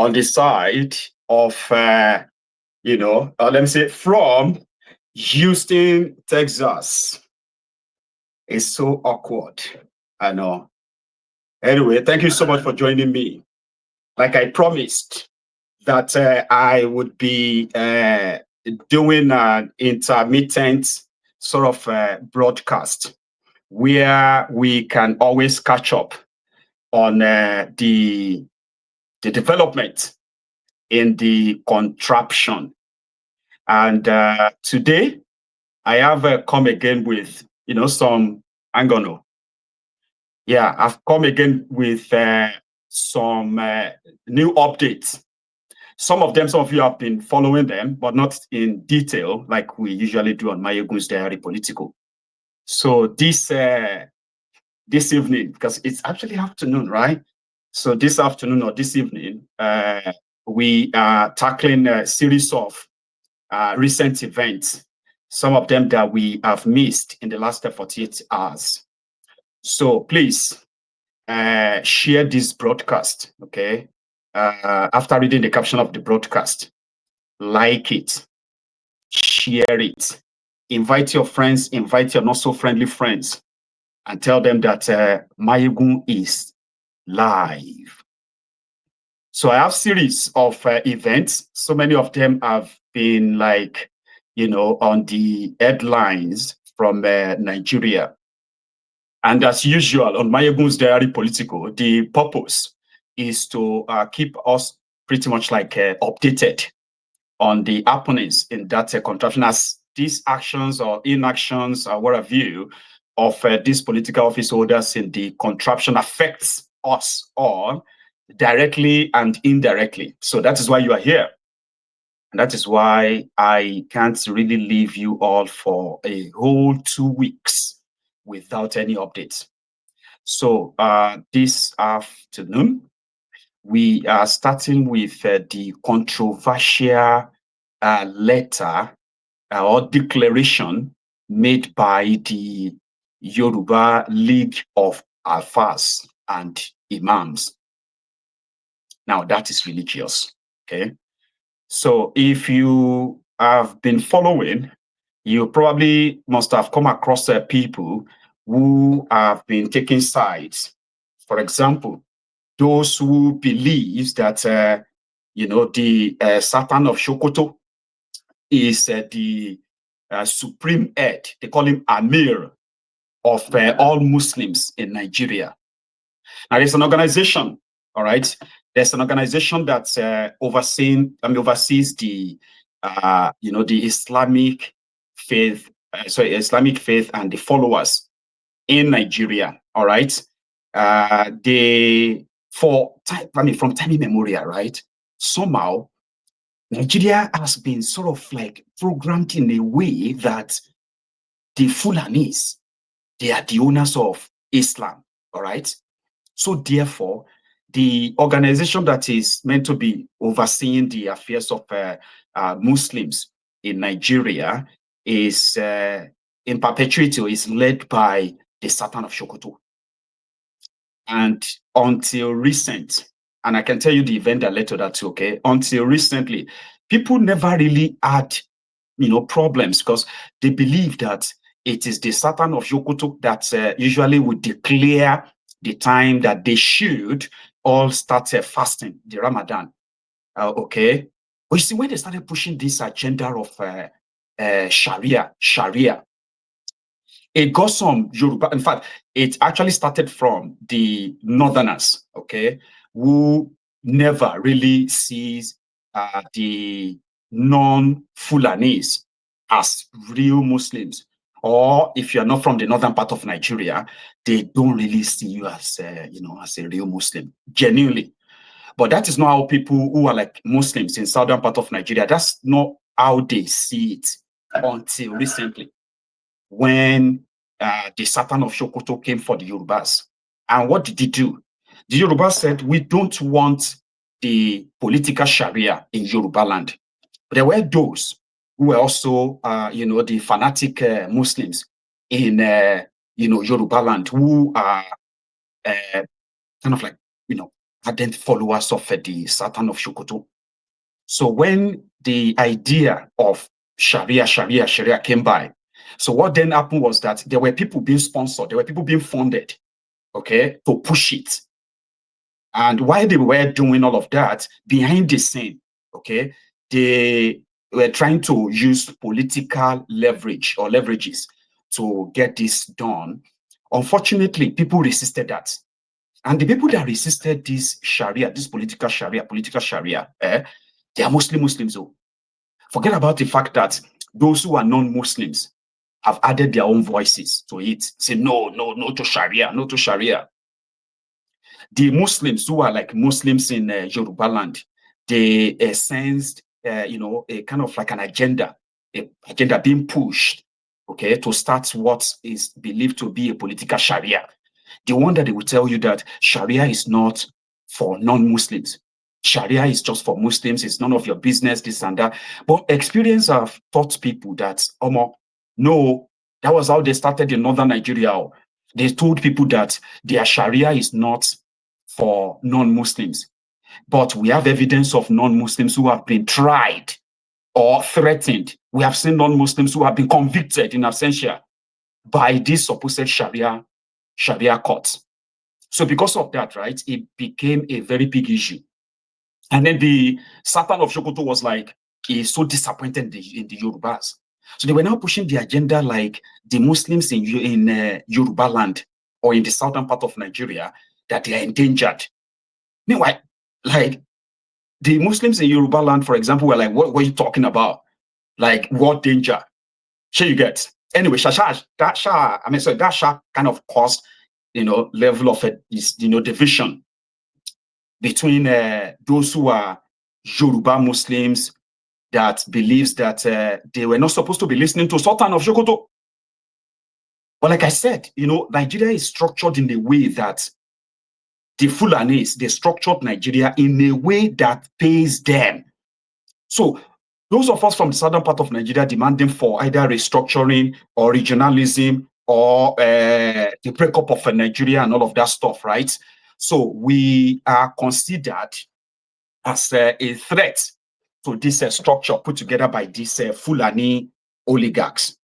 on the side of, let me say, from Houston, Texas. It's so awkward. I know. Anyway, thank you so much for joining me. Like I promised that I would be doing an intermittent sort of broadcast where we can always catch up on the development in the contraption. And today, I have come again with, some, I'm gonna, yeah, I've come again with some new updates. Some of you have been following them, but not in detail, like we usually do on Mayegun's Diary Political. So this evening, because it's actually afternoon, right? So this afternoon or this evening, we are tackling a series of recent events, some of them that we have missed in the last 48 hours. So please share this broadcast, okay? After reading the caption of the broadcast, like it, share it, invite your friends, invite your not so friendly friends, and tell them that Mayegun is live. So I have series of events. So many of them have been like, on the headlines from Nigeria. And as usual, on Mayegun's Diary Political, the purpose is to keep us pretty much like updated on the happenings in that contraption, as these actions or inactions or what have you of these political office holders in the contraption affects us all directly and indirectly. So that is why you are here. And that is why I can't really leave you all for a whole 2 weeks without any updates. So this afternoon, we are starting with the controversial letter or declaration made by the Yoruba League of Alfas and Imams. Now, that is religious, okay? So if you have been following, you probably must have come across people who have been taking sides. For example, those who believe that, the Sultan of Sokoto is the supreme head. They call him Amir of all Muslims in Nigeria. Now, there's an organization, all right? There's an organization that's oversees the, the Islamic faith, Islamic faith and the followers in Nigeria, all right? From time immemorial, right? Somehow, Nigeria has been sort of like programmed in a way that the Fulanis, they are the owners of Islam, all right? So therefore, the organization that is meant to be overseeing the affairs of Muslims in Nigeria is, in perpetuity, is led by the Sultan of Sokoto. And until recent, and I can tell you the event that led to that too, okay? Until recently, people never really had, problems because they believe that it is the Sultan of Sokoto that usually would declare the time that they should all start fasting, the Ramadan, okay? But you see, when they started pushing this agenda of Sharia, it got some Yoruba. In fact, it actually started from the Northerners, okay, who never really sees the non-Fulanis as real Muslims. Or if you're not from the northern part of Nigeria, they don't really see you as, as a real Muslim, genuinely. But that is not how people who are like Muslims in southern part of Nigeria, that's not how they see it until recently, when the Sultan of Sokoto came for the Yorubas. And what did he do? The Yorubas said, we don't want the political Sharia in Yoruba land. But there were those who were also, the fanatic Muslims in, Yoruba land, who are kind of like, ardent followers of the Sultan of Sokoto. So when the idea of Sharia came by, so what then happened was that there were people being sponsored, there were people being funded, okay, to push it. And while they were doing all of that, behind the scene, okay, they were trying to use political leverage or leverages to get this done. Unfortunately, people resisted that. And the people that resisted this Sharia, this political Sharia, they are mostly Muslims. So forget about the fact that those who are non-Muslims have added their own voices to it. Say, no, no, no to Sharia, no to Sharia. The Muslims who are like Muslims in Yoruba land, they sensed, a kind of like an agenda being pushed, okay, to start what is believed to be a political Sharia. The one that they will tell you that Sharia is not for non-Muslims. Sharia is just for Muslims. It's none of your business, this and that. But experience have taught people that, no, that was how they started in northern Nigeria. They told people that their Sharia is not for non-Muslims. But we have evidence of non-Muslims who have been tried or threatened. We have seen non-Muslims who have been convicted in absentia by this supposed Sharia courts. So because of that, right, it became a very big issue. And then the Sultan of Sokoto was like, he's so disappointed in the Yorubas. So they were now pushing the agenda like the Muslims in Yoruba land or in the southern part of Nigeria, that they are endangered. Meanwhile, like the Muslims in Yoruba land, for example, were like, what are you talking about? Like, what danger? Sure you get. Anyway, that kind of caused, level of division between those who are Yoruba Muslims that believes that they were not supposed to be listening to Sultan of Sokoto. But like I said, Nigeria is structured in a way that the Fulanis, they structured Nigeria in a way that pays them. So those of us from the southern part of Nigeria demanding for either restructuring or regionalism or the breakup of Nigeria and all of that stuff, right? So we are considered as a threat to this structure put together by these Fulani oligarchs.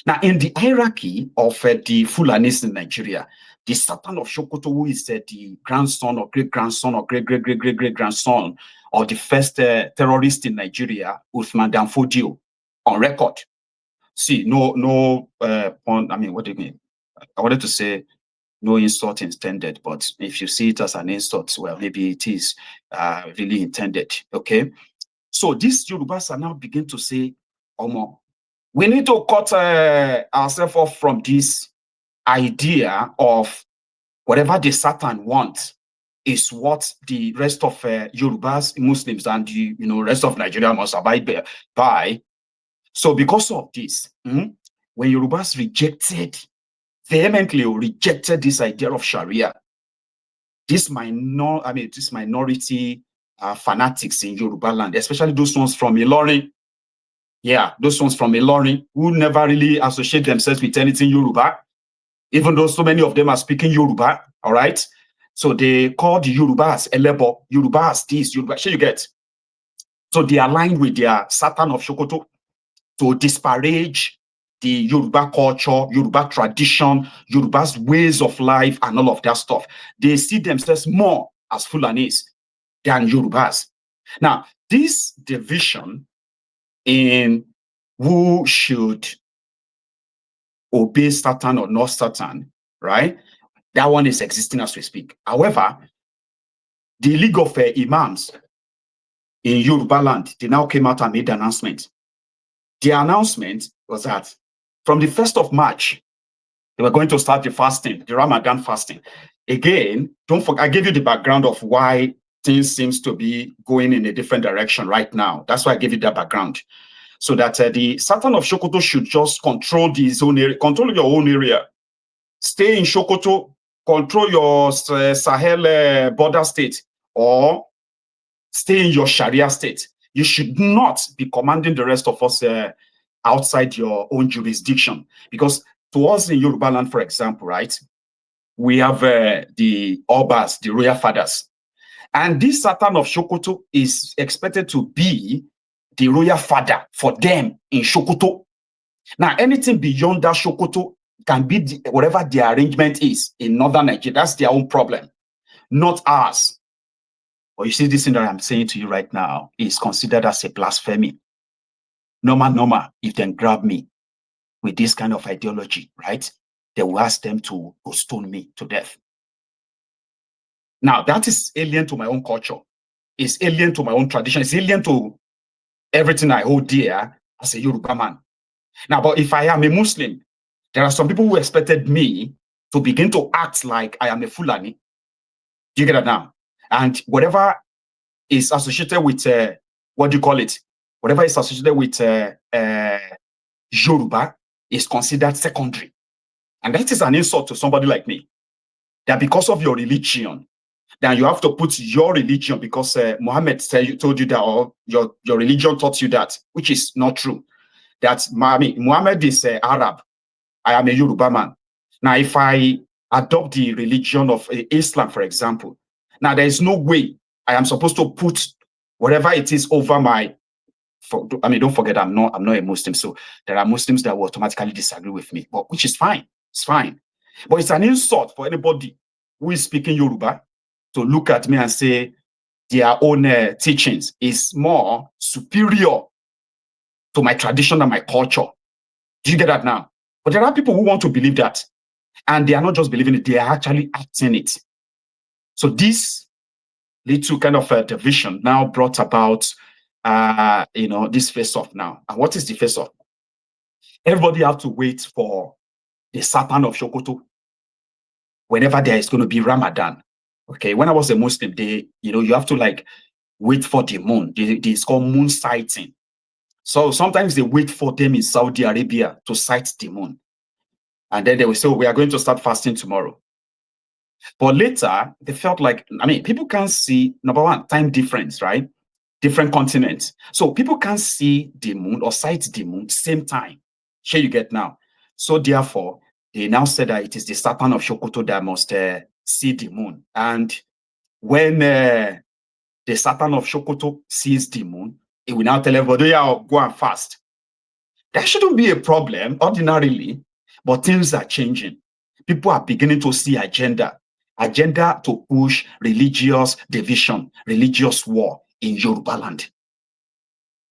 Now, in the hierarchy of the Fulanis in Nigeria, the Sultan of Sokoto, who is the grandson or great-grandson or great-great-great-great-grandson of the first terrorist in Nigeria, Uthman Danfodio, on record. See, no, I mean, what do you mean? I wanted to say no insult intended, but if you see it as an insult, well, maybe it is really intended, okay? So these Yorubas are now beginning to say, we need to cut ourselves off from this idea of whatever the Satan wants is what the rest of Yorubas, Muslims, and the rest of Nigeria must abide by. So because of this, when Yorubas vehemently rejected this idea of Sharia, this minority fanatics in Yoruba land, especially those ones from Ilorin, those ones from Ilorin who never really associate themselves with anything Yoruba, even though so many of them are speaking Yoruba, all right? So they call the Yorubas Elebo, Yorubas this, Yoruba, you get. So they aligned with their Sultan of Sokoto to disparage the Yoruba culture, Yoruba tradition, Yoruba's ways of life, and all of that stuff. They see themselves more as Fulanis than Yorubas. Now, this division in who should obey Satan or not Satan, right? That one is existing as we speak. However, the League of Imams in Yoruba land, they now came out and made an announcement. The announcement was that from the 1st of March, they were going to start the fasting, the Ramadan fasting. Again, don't forget, I gave you the background of why things seems to be going in a different direction right now. That's why I gave you that background. So that the Sultan of Sokoto should just control his own area, control your own area. Stay in Sokoto, control your Sahel border state, or stay in your Sharia state. You should not be commanding the rest of us outside your own jurisdiction. Because to us in Yoruba land, for example, right, we have the Obas, the royal fathers. And this Sultan of Sokoto is expected to be the royal father for them in Sokoto. Now, anything beyond that Sokoto can be whatever the arrangement is in northern Nigeria. That's their own problem, not ours. But you see, this thing that I'm saying to you right now is considered as a blasphemy. Normal, if they grab me with this kind of ideology, right, they will ask them to stone me to death. Now, that is alien to my own culture. It's alien to my own tradition. It's alien to everything I hold dear as a Yoruba man. Now, but if I am a Muslim, there are some people who expected me to begin to act like I am a Fulani. Do you get it now? And whatever is associated with, what do you call it? Whatever is associated with Yoruba is considered secondary. And that is an insult to somebody like me. That because of your religion, then you have to put your religion because Muhammad told you that, or your religion taught you that, which is not true. That Muhammad is Arab. I am a Yoruba man. Now, if I adopt the religion of Islam, for example, now there is no way I am supposed to put whatever it is over my. Don't forget, I'm not a Muslim, so there are Muslims that will automatically disagree with me, but which is fine. It's fine. But it's an insult for anybody who is speaking Yoruba to look at me and say their own teachings is more superior to my tradition and my culture. Do you get that now? But there are people who want to believe that, and they are not just believing it, they are actually acting it. So this little kind of division now brought about, this face-off now. And what is the face-off? Everybody have to wait for the Sultan of Sokoto whenever there is going to be Ramadan. Okay, when I was a Muslim, you have to like wait for the moon. It's called moon sighting. So sometimes they wait for them in Saudi Arabia to sight the moon. And then they will say, we are going to start fasting tomorrow. But later, they felt like, people can't see, number one, time difference, right? Different continents. So people can't see the moon or sight the moon same time. Here you get now. So therefore, they now said that it is the Sultan of Sokoto that must see the moon. And when the Sultan of Sokoto sees the moon, he will now tell everybody, yeah, go and fast. That shouldn't be a problem ordinarily, but things are changing. People are beginning to see agenda to push religious division, religious war in Yoruba land.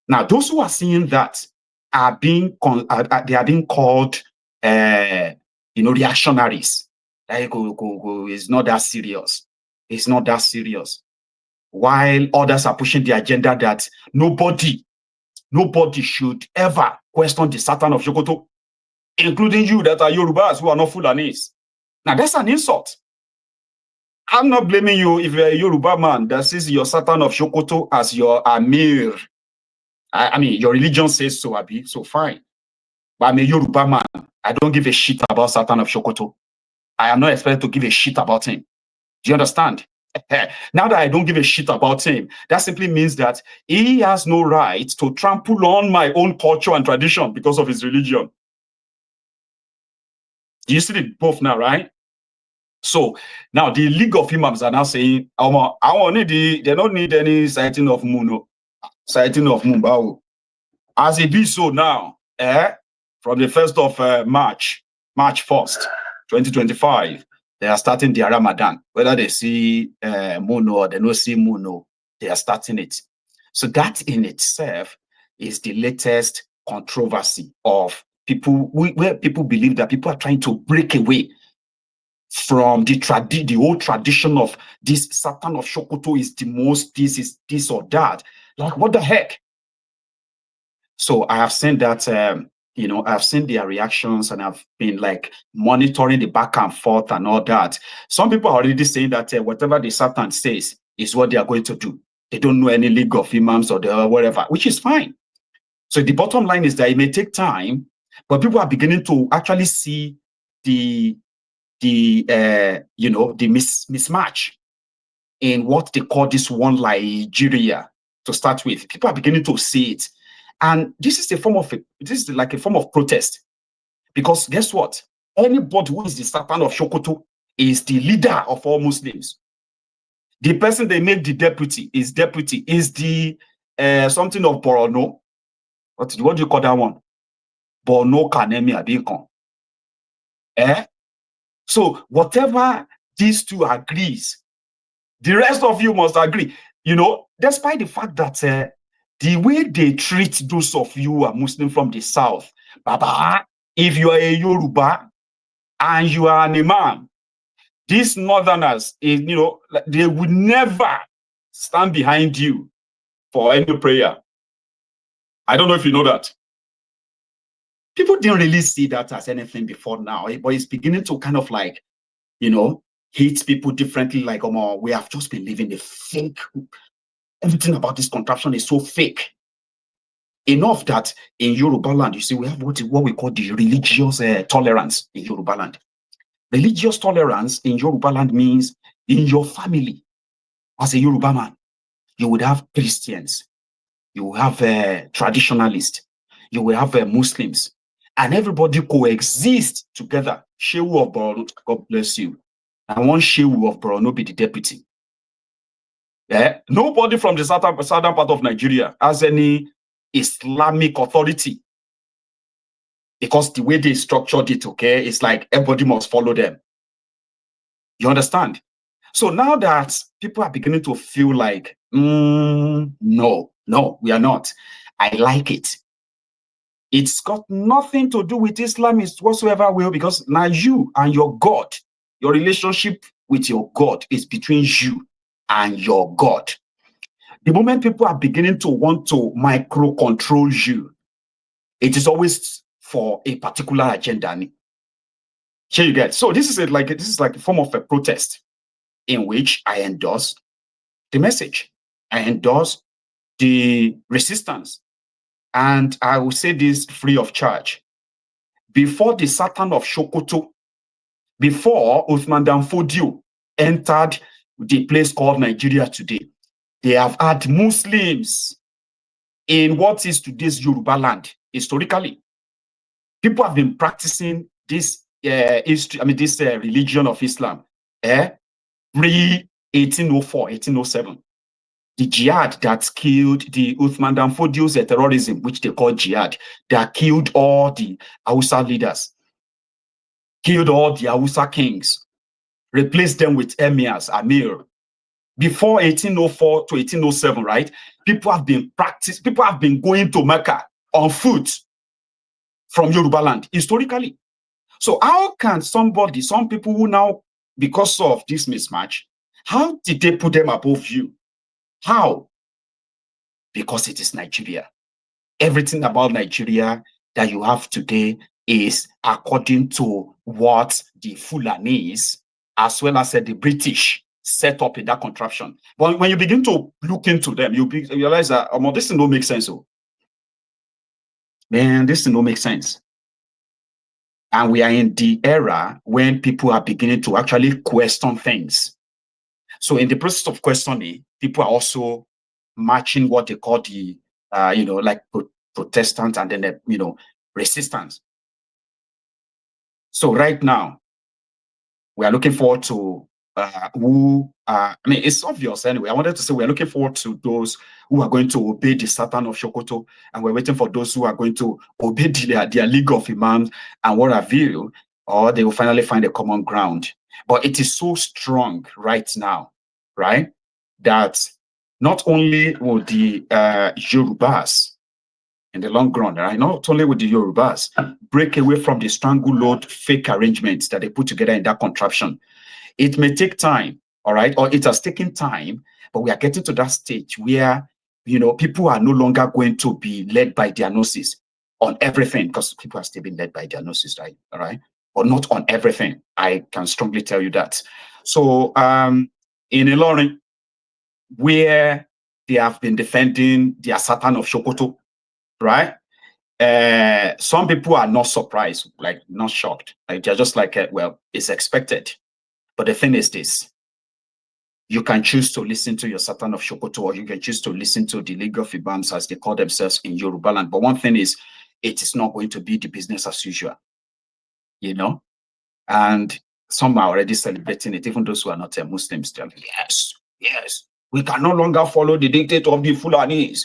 Now, those who are seeing that are being called, reactionaries. It's not that serious. It's not that serious. While others are pushing the agenda that nobody should ever question the Sultan of Sokoto, including you that are Yorubas who are not Fulanis. Now, that's an insult. I'm not blaming you if you're a Yoruba man that sees your Sultan of Sokoto as your Amir. Your religion says so, Abi, so fine. But I'm a Yoruba man. I don't give a shit about Sultan of Sokoto. I am not expected to give a shit about him. Do you understand? Now that I don't give a shit about him, that simply means that he has no right to trample on my own culture and tradition because of his religion. Do you see it both now, right? So now the League of Imams are now saying, they don't need any sighting of moon, sighting of moon. As it be so now, from the 1st of March 1st, 2025, they are starting their Ramadan. Whether they see moon or they don't see moon, they are starting it. So that in itself is the latest controversy of people, where people believe that people are trying to break away from the old tradition of this Sultan of Sokoto is the most, this is this or that. Like, what the heck? So I have seen that, I've seen their reactions and I've been like monitoring the back and forth and all that. Some people are already saying that whatever the Sultan says is what they are going to do. They don't know any League of Imams or whatever, which is fine. So the bottom line is that it may take time, but people are beginning to actually see the mismatch in what they call this one Nigeria to start with. People are beginning to see it. And this is like a form of protest. Because guess what? Anybody who is the Sultan of Sokoto is the leader of all Muslims. The person they make the deputy is the something of Borno. What do you call that one? Borno Kanemi Abikon. So whatever these two agrees, the rest of you must agree. You know, despite the fact that the way they treat those of you who are Muslim from the south, Baba, if you are a Yoruba and you are an Imam, these northerners, you know, they would never stand behind you for any prayer. I don't know if you know that. People didn't really see that as anything before now, but it's beginning to kind of like, you know, hit people differently. Like, we have just been living a fake. Everything about this contraption is so fake. Enough that in Yoruba land, you see, we have what we call the religious tolerance in Yoruba land. Religious tolerance in Yoruba land means in your family, as a Yoruba man, you would have Christians, you will have traditionalists, you will have Muslims, and everybody coexist together. Shehu of Borno, God bless you. I want Shehu of Borno be the deputy. Yeah, nobody from the southern part of Nigeria has any Islamic authority, because the way they structured it, okay, it's like everybody must follow them. You understand? So now that people are beginning to feel like, no, we are not. I like it. It's got nothing to do with Islamists whatsoever, because now you and your God, your relationship with your God is between you and your God. The moment people are beginning to want to micro control you, it is always for a particular agenda. Here you get. So this is like a form of a protest in which I endorse the message. I endorse the resistance. And I will say this free of charge. Before the Sultan of Sokoto, before Uthman Dan Fodio entered the place called Nigeria today, they have had Muslims in what is today's Yoruba land. Historically, people have been practicing this religion of Islam pre-1804, 1807. The jihad that killed the Uthman Dan Fodio's terrorism, which they call jihad, that killed all the Hausa leaders, killed all the Hausa kings, replaced them with emirs, amir. Before 1804 to 1807, right? People have been going to Mecca on foot from Yoruba land, historically. So how can some people who now, because of this mismatch, how did they put them above you? How? Because it is Nigeria. Everything about Nigeria that you have today is according to what the Fulanese, as well as the British, set up in that contraption. But when you begin to look into them, you realize that this thing don't make sense. Man, this thing don't make sense. And we are in the era when people are beginning to actually question things. So in the process of questioning, people are also matching what they call the, Protestant and then, resistance. So right now, we are looking forward to it's obvious anyway. I wanted to say we're looking forward to those who are going to obey the Sultan of Sokoto, and we're waiting for those who are going to obey their League of Imams and what have you, or they will finally find a common ground. But it is so strong right now, right, that not only will the Yorubas in the long run, right, not only will the Yorubas break away from the stranglehold fake arrangements that they put together in that contraption. It may take time, all right, or it has taken time, but we are getting to that stage where, people are no longer going to be led by their noses on everything, because people are still being led by their noses, right? All right, but not on everything. I can strongly tell you that. So, in Ilorin, where they have been defending their Sultan of Sokoto, right? Some people are not surprised, like not shocked. Like they're just like, well, it's expected. But the thing is this: you can choose to listen to your Sultan of Sokoto, or you can choose to listen to the League of Imams, as they call themselves in Yoruba land. But one thing is, it is not going to be the business as usual, And some are already celebrating it, even those who are not Muslims. They're like, yes, Yes, we can no longer follow the dictate of the Fulanis.